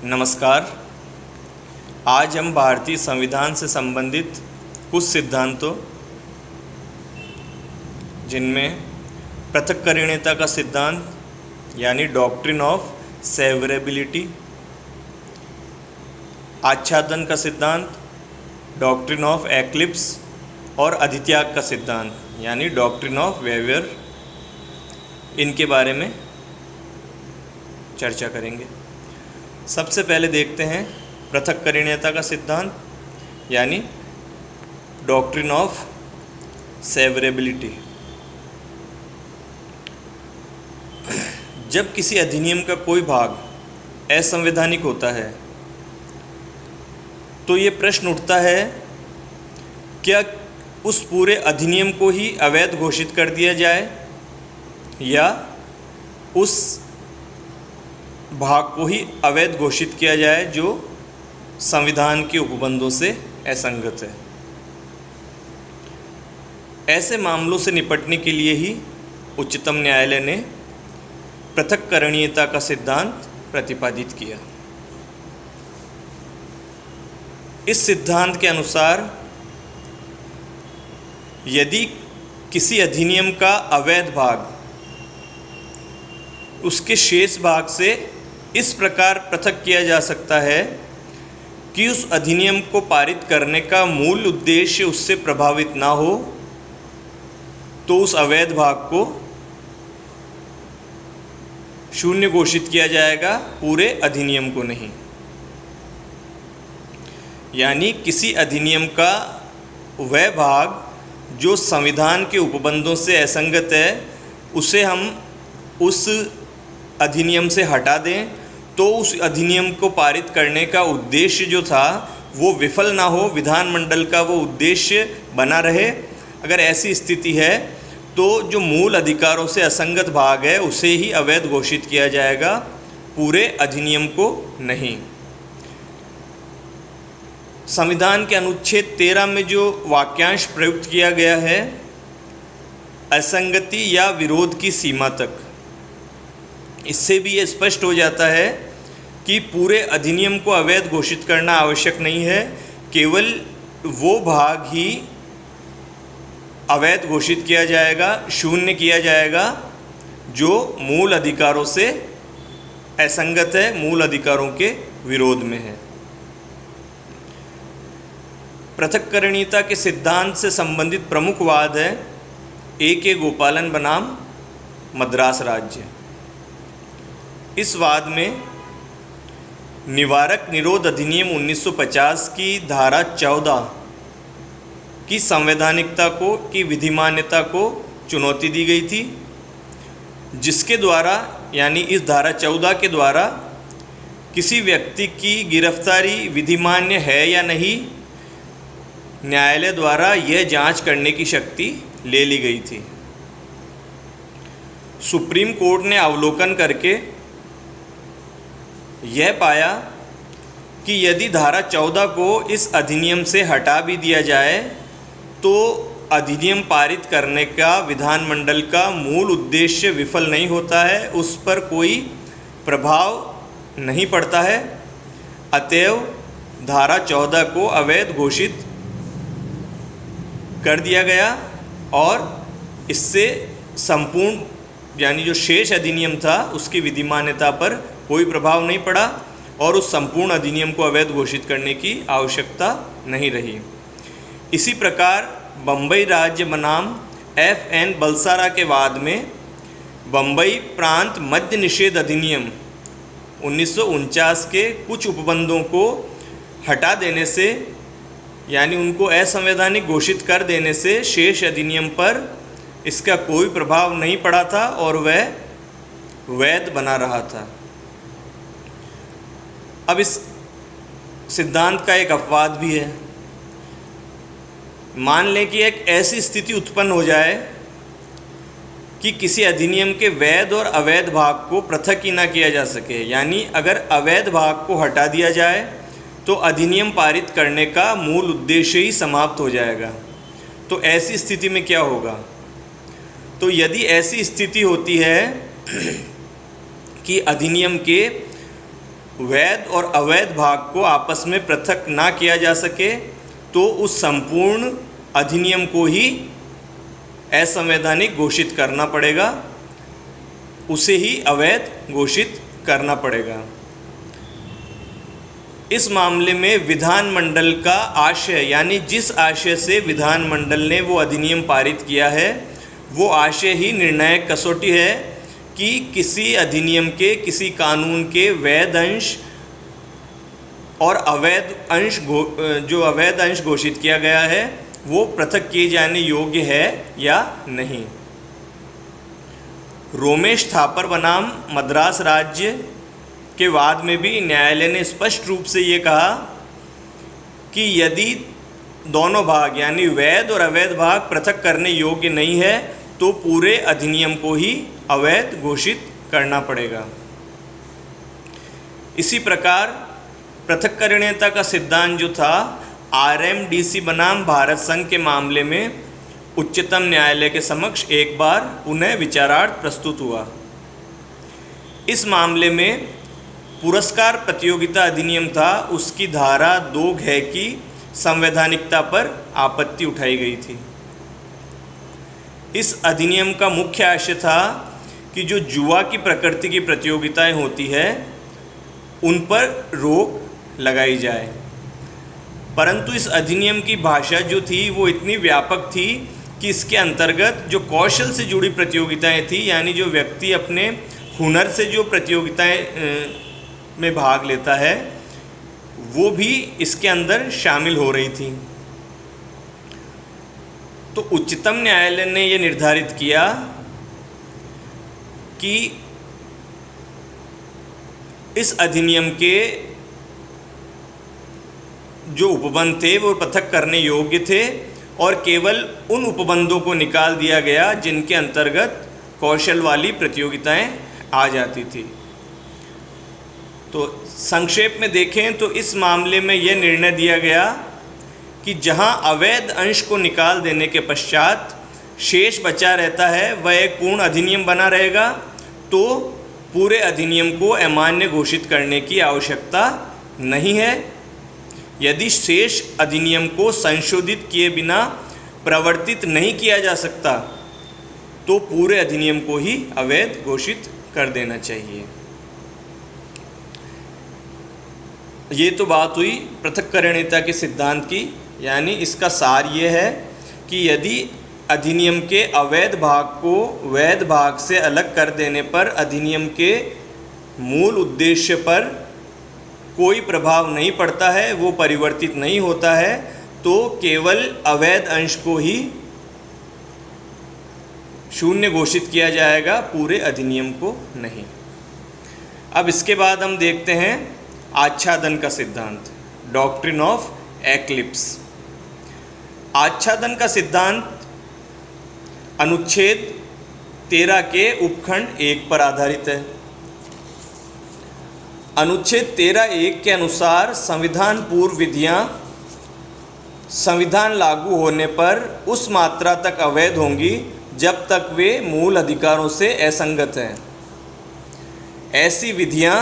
नमस्कार। आज हम भारतीय संविधान से संबंधित कुछ सिद्धांतों, जिनमें पृथक्करणीयता का सिद्धांत यानी डॉक्ट्रिन ऑफ सेवरेबिलिटी, आच्छादन का सिद्धांत डॉक्ट्रिन ऑफ एक्लिप्स और अधित्याग का सिद्धांत यानी डॉक्ट्रिन ऑफ वेवर, इनके बारे में चर्चा करेंगे। सबसे पहले देखते हैं पृथक्करणीयता का सिद्धांत यानी डॉक्ट्रिन ऑफ सेवरेबिलिटी। जब किसी अधिनियम का कोई भाग असंवैधानिक होता है तो ये प्रश्न उठता है, क्या उस पूरे अधिनियम को ही अवैध घोषित कर दिया जाए या उस भाग को ही अवैध घोषित किया जाए जो संविधान के उपबंधों से असंगत है। ऐसे मामलों से निपटने के लिए ही उच्चतम न्यायालय ने पृथक्करणीयता का सिद्धांत प्रतिपादित किया। इस सिद्धांत के अनुसार यदि किसी अधिनियम का अवैध भाग उसके शेष भाग से इस प्रकार पृथक किया जा सकता है कि उस अधिनियम को पारित करने का मूल उद्देश्य उससे प्रभावित ना हो, तो उस अवैध भाग को शून्य घोषित किया जाएगा, पूरे अधिनियम को नहीं। यानी किसी अधिनियम का वह भाग जो संविधान के उपबंधों से असंगत है, उसे हम उस अधिनियम से हटा दें तो उस अधिनियम को पारित करने का उद्देश्य जो था वो विफल ना हो, विधानमंडल का वो उद्देश्य बना रहे। अगर ऐसी स्थिति है तो जो मूल अधिकारों से असंगत भाग है उसे ही अवैध घोषित किया जाएगा, पूरे अधिनियम को नहीं। संविधान के अनुच्छेद 13 में जो वाक्यांश प्रयुक्त किया गया है, असंगति या विरोध की सीमा तक, इससे भी ये स्पष्ट हो जाता है कि पूरे अधिनियम को अवैध घोषित करना आवश्यक नहीं है, केवल वो भाग ही अवैध घोषित किया जाएगा, शून्य किया जाएगा जो मूल अधिकारों से असंगत है, मूल अधिकारों के विरोध में है। पृथक्करणीयता के सिद्धांत से संबंधित प्रमुख वाद है A.K. गोपालन बनाम मद्रास राज्य। इस वाद में निवारक निरोध अधिनियम 1950 की धारा 14 की संवैधानिकता को, की विधिमान्यता को चुनौती दी गई थी, जिसके द्वारा यानी इस धारा 14 के द्वारा किसी व्यक्ति की गिरफ्तारी विधिमान्य है या नहीं, न्यायालय द्वारा यह जांच करने की शक्ति ले ली गई थी। सुप्रीम कोर्ट ने अवलोकन करके यह पाया कि यदि धारा 14 को इस अधिनियम से हटा भी दिया जाए तो अधिनियम पारित करने का विधानमंडल का मूल उद्देश्य विफल नहीं होता है, उस पर कोई प्रभाव नहीं पड़ता है। अतएव धारा 14 को अवैध घोषित कर दिया गया और इससे संपूर्ण यानी जो शेष अधिनियम था उसकी विधिमान्यता पर कोई प्रभाव नहीं पड़ा और उस संपूर्ण अधिनियम को अवैध घोषित करने की आवश्यकता नहीं रही। इसी प्रकार बम्बई राज्य बनाम F.N. बलसारा के वाद में बम्बई प्रांत मद्य निषेध अधिनियम 1949 के कुछ उपबंधों को हटा देने से यानी उनको असंवैधानिक घोषित कर देने से शेष अधिनियम पर इसका कोई प्रभाव नहीं पड़ा था और वह वैध बना रहा था। अब इस सिद्धांत का एक अपवाद भी है। मान लें कि एक ऐसी स्थिति उत्पन्न हो जाए कि किसी अधिनियम के वैध और अवैध भाग को पृथक ही ना किया जा सके, यानी अगर अवैध भाग को हटा दिया जाए तो अधिनियम पारित करने का मूल उद्देश्य ही समाप्त हो जाएगा। तो ऐसी स्थिति में क्या होगा? तो यदि ऐसी स्थिति होती है कि अधिनियम के वैध और अवैध भाग को आपस में पृथक ना किया जा सके तो उस संपूर्ण अधिनियम को ही असंवैधानिक घोषित करना पड़ेगा, उसे ही अवैध घोषित करना पड़ेगा। इस मामले में विधानमंडल का आशय, यानी जिस आशय से विधानमंडल ने वो अधिनियम पारित किया है, वो आशय ही निर्णायक कसौटी है कि किसी अधिनियम के, किसी कानून के वैध अंश और अवैध अंश जो अवैध अंश घोषित किया गया है वो पृथक किए जाने योग्य है या नहीं। रोमेश थापर बनाम मद्रास राज्य के वाद में भी न्यायालय ने स्पष्ट रूप से ये कहा कि यदि दोनों भाग यानी वैध और अवैध भाग पृथक करने योग्य नहीं है तो पूरे अधिनियम को ही अवैध घोषित करना पड़ेगा। इसी प्रकार पृथक्करणीयता का सिद्धांत जो था RMDC बनाम भारत संघ के मामले में उच्चतम न्यायालय के समक्ष एक बार पुनः विचारार्थ प्रस्तुत हुआ। इस मामले में पुरस्कार प्रतियोगिता अधिनियम था, उसकी धारा 2 की संवैधानिकता पर आपत्ति उठाई गई थी। इस अधिनियम का मुख्य आशय था कि जो जुआ की प्रकृति की प्रतियोगिताएं होती है उन पर रोक लगाई जाए, परंतु इस अधिनियम की भाषा जो थी वो इतनी व्यापक थी कि इसके अंतर्गत जो कौशल से जुड़ी प्रतियोगिताएं थी, यानी जो व्यक्ति अपने हुनर से जो प्रतियोगिताएं में भाग लेता है वो भी इसके अंदर शामिल हो रही थी। तो उच्चतम न्यायालय ने ये निर्धारित किया कि इस अधिनियम के जो उपबंध थे वो पृथक करने योग्य थे और केवल उन उपबंधों को निकाल दिया गया जिनके अंतर्गत कौशल वाली प्रतियोगिताएं आ जाती थी। तो संक्षेप में देखें तो इस मामले में यह निर्णय दिया गया कि जहां अवैध अंश को निकाल देने के पश्चात शेष बचा रहता है वह एक पूर्ण अधिनियम बना रहेगा, तो पूरे अधिनियम को अमान्य घोषित करने की आवश्यकता नहीं है। यदि शेष अधिनियम को संशोधित किए बिना प्रवर्तित नहीं किया जा सकता तो पूरे अधिनियम को ही अवैध घोषित कर देना चाहिए। ये तो बात हुई पृथक्करणीयता के सिद्धांत की, यानी इसका सार ये है कि यदि अधिनियम के अवैध भाग को वैध भाग से अलग कर देने पर अधिनियम के मूल उद्देश्य पर कोई प्रभाव नहीं पड़ता है, वो परिवर्तित नहीं होता है, तो केवल अवैध अंश को ही शून्य घोषित किया जाएगा, पूरे अधिनियम को नहीं। अब इसके बाद हम देखते हैं आच्छादन का सिद्धांत, डॉक्ट्रिन ऑफ एक्लिप्स। आच्छादन का सिद्धांत अनुच्छेद 13 के उपखंड 1 पर आधारित है। अनुच्छेद 13(1) के अनुसार संविधान पूर्व विधियां संविधान लागू होने पर उस मात्रा तक अवैध होंगी जब तक वे मूल अधिकारों से असंगत हैं। ऐसी विधियां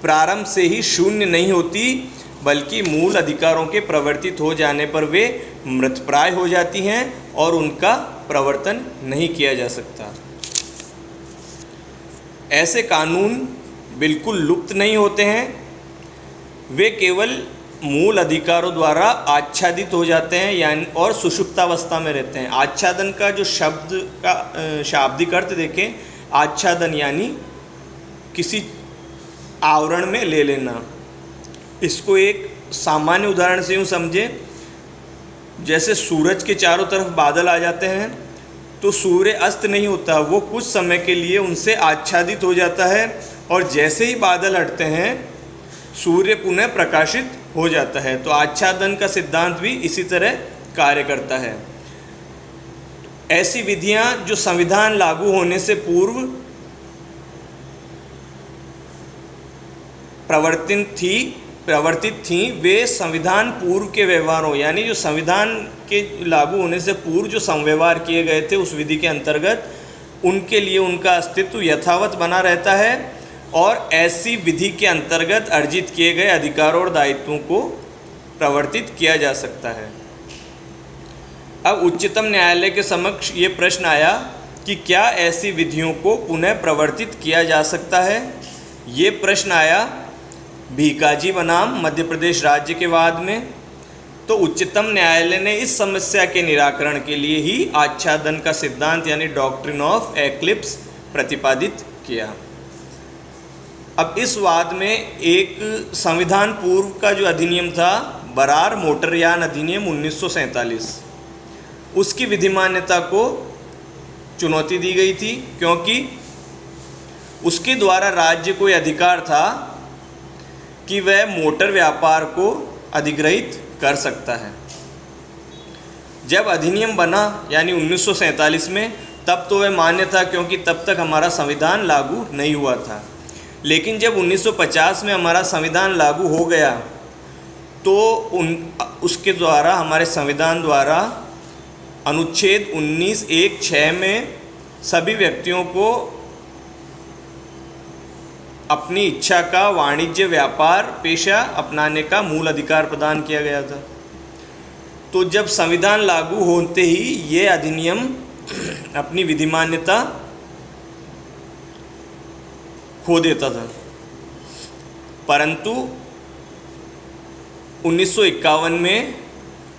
प्रारंभ से ही शून्य नहीं होती, बल्कि मूल अधिकारों के प्रवर्तित हो जाने पर वे मृतप्राय हो जाती हैं और उनका प्रवर्तन नहीं किया जा सकता। ऐसे कानून बिल्कुल लुप्त नहीं होते हैं, वे केवल मूल अधिकारों द्वारा आच्छादित हो जाते हैं यानी और सुषुप्तावस्था में रहते हैं। आच्छादन का जो शब्द का शाब्दिक अर्थ देखें, आच्छादन यानी किसी आवरण में ले लेना। इसको एक सामान्य उदाहरण से यूँ समझें, जैसे सूरज के चारों तरफ बादल आ जाते हैं तो सूर्य अस्त नहीं होता, वो कुछ समय के लिए उनसे आच्छादित हो जाता है और जैसे ही बादल हटते हैं सूर्य पुनः प्रकाशित हो जाता है। तो आच्छादन का सिद्धांत भी इसी तरह कार्य करता है। ऐसी विधियां जो संविधान लागू होने से पूर्व प्रवर्तित थी, वे संविधान पूर्व के व्यवहारों यानी जो संविधान के लागू होने से पूर्व जो संव्यवहार किए गए थे उस विधि के अंतर्गत उनके लिए उनका अस्तित्व यथावत बना रहता है और ऐसी विधि के अंतर्गत अर्जित किए गए अधिकारों और दायित्वों को प्रवर्तित किया जा सकता है। अब उच्चतम न्यायालय के समक्ष ये प्रश्न आया कि क्या ऐसी विधियों को पुनः प्रवर्तित किया जा सकता है। ये प्रश्न आया भीकाजी बनाम मध्य प्रदेश राज्य के वाद में। तो उच्चतम न्यायालय ने इस समस्या के निराकरण के लिए ही आच्छादन का सिद्धांत यानी डॉक्ट्रिन ऑफ एक्लिप्स प्रतिपादित किया। अब इस वाद में एक संविधान पूर्व का जो अधिनियम था, बरार मोटरयान अधिनियम 1947, उसकी विधिमान्यता को चुनौती दी गई थी, क्योंकि उसके द्वारा राज्य को यह अधिकार था कि वह मोटर व्यापार को अधिग्रहित कर सकता है। जब अधिनियम बना यानी 1947 में, तब तो वह मान्य था, क्योंकि तब तक हमारा संविधान लागू नहीं हुआ था। लेकिन जब 1950 में हमारा संविधान लागू हो गया, तो उसके द्वारा, हमारे संविधान द्वारा अनुच्छेद 19(1)(6) में सभी व्यक्तियों को अपनी इच्छा का वाणिज्य व्यापार पेशा अपनाने का मूल अधिकार प्रदान किया गया था। तो जब संविधान लागू होते ही ये अधिनियम अपनी विधिमान्यता खो देता था। परंतु 1951 में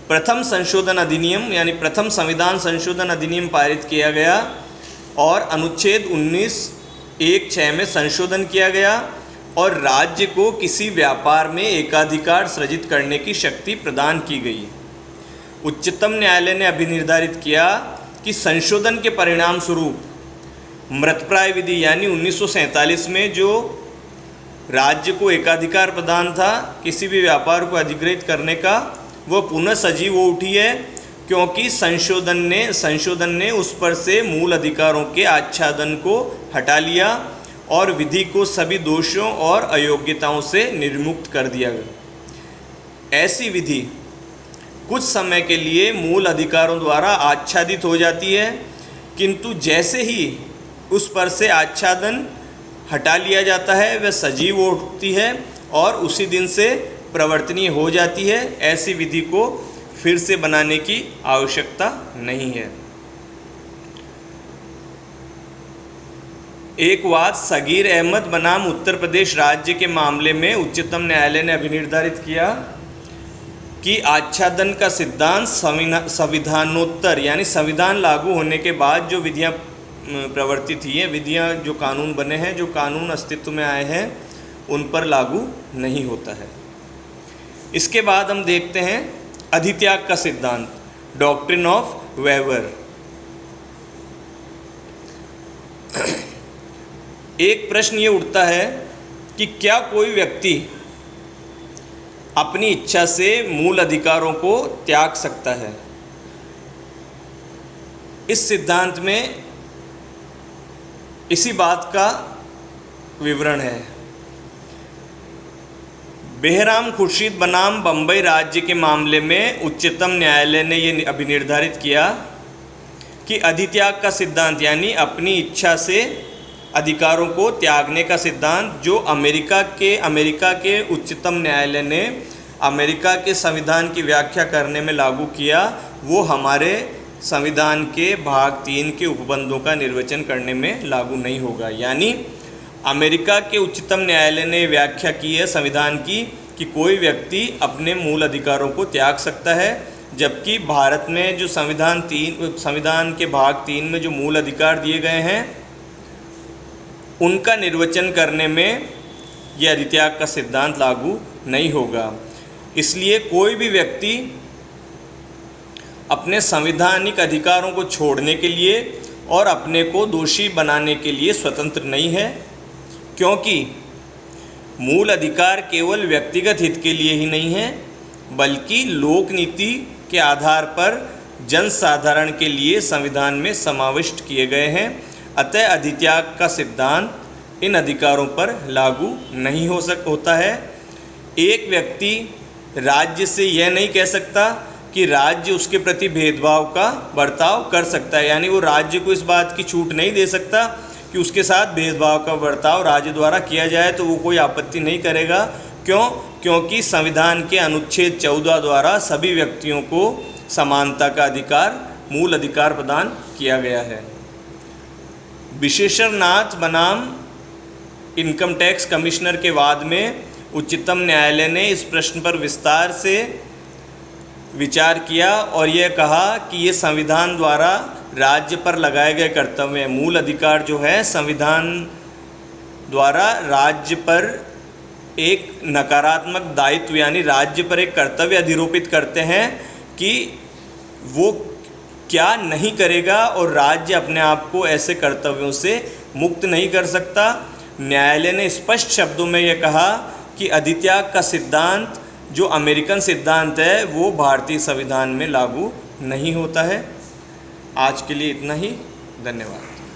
प्रथम संशोधन अधिनियम यानी प्रथम संविधान संशोधन अधिनियम पारित किया गया और अनुच्छेद 19(1)(6) में संशोधन किया गया और राज्य को किसी व्यापार में एकाधिकार सृजित करने की शक्ति प्रदान की गई। उच्चतम न्यायालय ने अभिनिर्धारित किया कि संशोधन के परिणाम स्वरूप मृतप्राय विधि यानी 1947 में जो राज्य को एकाधिकार प्रदान था किसी भी व्यापार को अधिग्रहित करने का, वह पुनः सजीव हो उठी है, क्योंकि संशोधन ने उस पर से मूल अधिकारों के आच्छादन को हटा लिया और विधि को सभी दोषों और अयोग्यताओं से निर्मुक्त कर दिया गया। ऐसी विधि कुछ समय के लिए मूल अधिकारों द्वारा आच्छादित हो जाती है, किंतु जैसे ही उस पर से आच्छादन हटा लिया जाता है, वह सजीव हो उठती है और उसी दिन से प्रवर्तनीय हो जाती है। ऐसी विधि को फिर से बनाने की आवश्यकता नहीं है। एक वाद सगीर अहमद बनाम उत्तर प्रदेश राज्य के मामले में उच्चतम न्यायालय ने अभिनिर्धारित किया कि आच्छादन का सिद्धांत संविधानोत्तर यानी संविधान लागू होने के बाद जो विधियां प्रवर्तित हुई हैं, विधियां जो कानून बने हैं, जो कानून अस्तित्व में आए हैं, उन पर लागू नहीं होता है। इसके बाद हम देखते हैं अधित्याग का सिद्धांत, डॉक्ट्रिन ऑफ वेबर। एक प्रश्न ये उठता है कि क्या कोई व्यक्ति अपनी इच्छा से मूल अधिकारों को त्याग सकता है। इस सिद्धांत में इसी बात का विवरण है। बेहराम खुर्शीद बनाम बम्बई राज्य के मामले में उच्चतम न्यायालय ने ये अभिनिर्धारित किया कि अधित्याग का सिद्धांत यानी अपनी इच्छा से अधिकारों को त्यागने का सिद्धांत जो अमेरिका के उच्चतम न्यायालय ने अमेरिका के संविधान की व्याख्या करने में लागू किया, वो हमारे संविधान के भाग 3 के उपबंधों का निर्वचन करने में लागू नहीं होगा। यानी अमेरिका के उच्चतम न्यायालय ने व्याख्या की है संविधान की कि कोई व्यक्ति अपने मूल अधिकारों को त्याग सकता है, जबकि भारत में जो संविधान के भाग 3 में जो मूल अधिकार दिए गए हैं उनका निर्वचन करने में यह अधित्याग का सिद्धांत लागू नहीं होगा। इसलिए कोई भी व्यक्ति अपने संवैधानिक अधिकारों को छोड़ने के लिए और अपने को दोषी बनाने के लिए स्वतंत्र नहीं है, क्योंकि मूल अधिकार केवल व्यक्तिगत हित के लिए ही नहीं है, बल्कि लोक नीति के आधार पर जनसाधारण के लिए संविधान में समाविष्ट किए गए हैं। अतः अधित्याग का सिद्धांत इन अधिकारों पर लागू नहीं होता है। एक व्यक्ति राज्य से यह नहीं कह सकता कि राज्य उसके प्रति भेदभाव का बर्ताव कर सकता है, यानी वो राज्य को इस बात की छूट नहीं दे सकता कि उसके साथ भेदभाव का बर्ताव राज्य द्वारा किया जाए तो वो कोई आपत्ति नहीं करेगा। क्यों? क्योंकि संविधान के अनुच्छेद 14 द्वारा सभी व्यक्तियों को समानता का अधिकार, मूल अधिकार प्रदान किया गया है। विशेषरनाथ बनाम इनकम टैक्स कमिश्नर के वाद में उच्चतम न्यायालय ने इस प्रश्न पर विस्तार से विचार किया और यह कहा कि ये संविधान द्वारा राज्य पर लगाए गए कर्तव्य, मूल अधिकार जो है संविधान द्वारा राज्य पर एक नकारात्मक दायित्व यानी राज्य पर एक कर्तव्य अधिरोपित करते हैं कि वो क्या नहीं करेगा और राज्य अपने आप को ऐसे कर्तव्यों से मुक्त नहीं कर सकता। न्यायालय ने स्पष्ट शब्दों में यह कहा कि अधित्याग का सिद्धांत जो अमेरिकन सिद्धांत है वो भारतीय संविधान में लागू नहीं होता है। आज के लिए इतना ही, धन्यवाद।